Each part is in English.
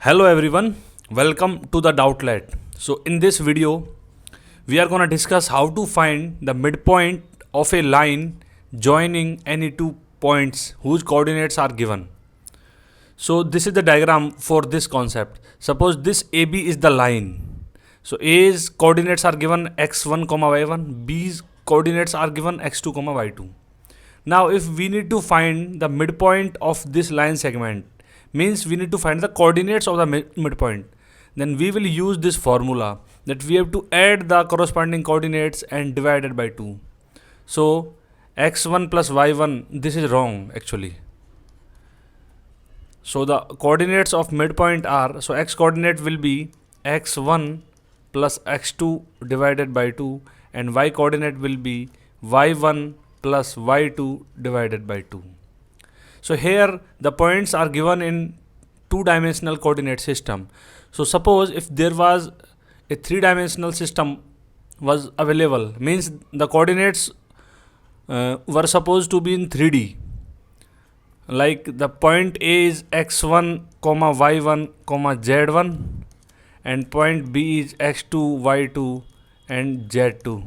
Hello everyone, welcome to the Doubtlet. So in this video, we are going to discuss how to find the midpoint of a line joining any two points whose coordinates are given. So this is the diagram for this concept. Suppose this AB is the line. So A's coordinates are given x1, y1, B's coordinates are given x2, y2. Now if we need to find the midpoint of this line segment, means we need to find the coordinates of the midpoint, then we will use this formula that we have to add the corresponding coordinates and divide it by 2. So x1 plus y1, this is wrong actually. So the coordinates of midpoint are, so x coordinate will be x1 plus x2 divided by 2 and y coordinate will be y1 plus y2 divided by 2. So here the points are given in two-dimensional coordinate system. So suppose if there was a three-dimensional system was available, means the coordinates were supposed to be in 3D. Like the point A is x1, y1, z1 and point B is x2, y2 and z2.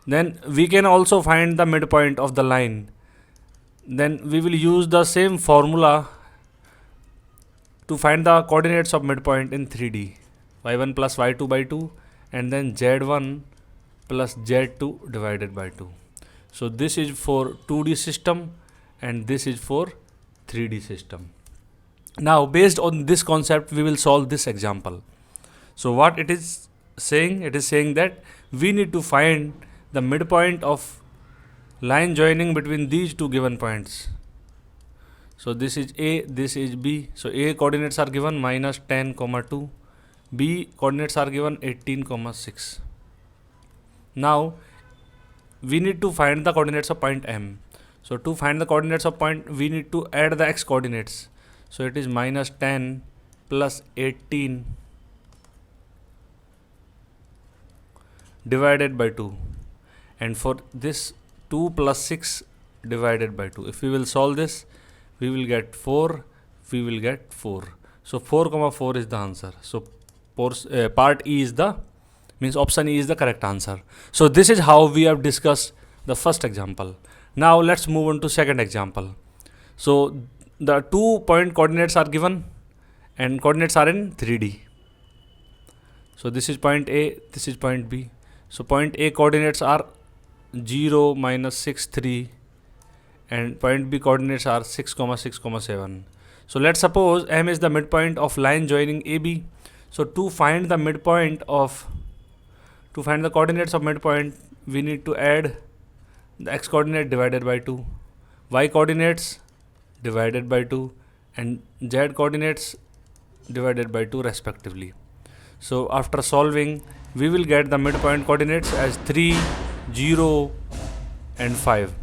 Then we can also find the midpoint of the line. Then we will use the same formula to find the coordinates of midpoint in 3D. y1 plus y2 by 2 and then z1 plus z2 divided by 2. So this is for 2D system and this is for 3D system. Now based on this concept we will solve this example. So what it is saying? It is saying that we need to find the midpoint of line joining between these two given points. So this is A, this is B. So A coordinates are given minus 10, 2. B coordinates are given 18, 6. Now we need to find the coordinates of point M. So to find the coordinates of point, we need to add the x coordinates. So it is minus 10 plus 18 divided by 2. And for this 2 plus 6 divided by 2. If we will solve this, we will get 4, we will get 4. So 4, 4 is the answer. So part E is the, means option E is the correct answer. So this is how we have discussed the first example. Now let's move on to second example. So the 2 point coordinates are given and coordinates are in 3D. So this is point A, this is point B. So point A coordinates are 0, minus 6, 3 and point B coordinates are 6, 6, 7. So let's suppose M is the midpoint of line joining AB. So to find the midpoint of, to find the coordinates of midpoint, we need to add the x coordinate divided by 2, y coordinates divided by 2 and z coordinates divided by 2 respectively. So after solving, we will get the midpoint coordinates as 3, 0 and 5.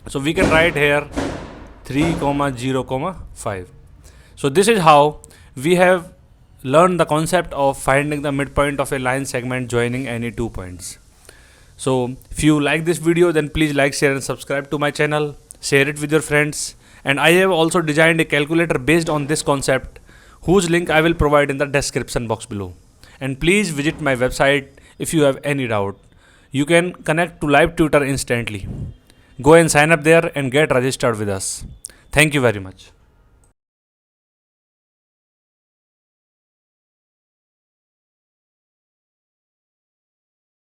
So we can write here 3, 0, 5. So this is how we have learned the concept of finding the midpoint of a line segment joining any 2 points. So if you like this video, then please like, share and subscribe to my channel. Share it with your friends. And I have also designed a calculator based on this concept, whose link I will provide in the description box below. And please visit my website if you have any doubt. You can connect to live tutor instantly. Go and sign up there and get registered with us. Thank you very much.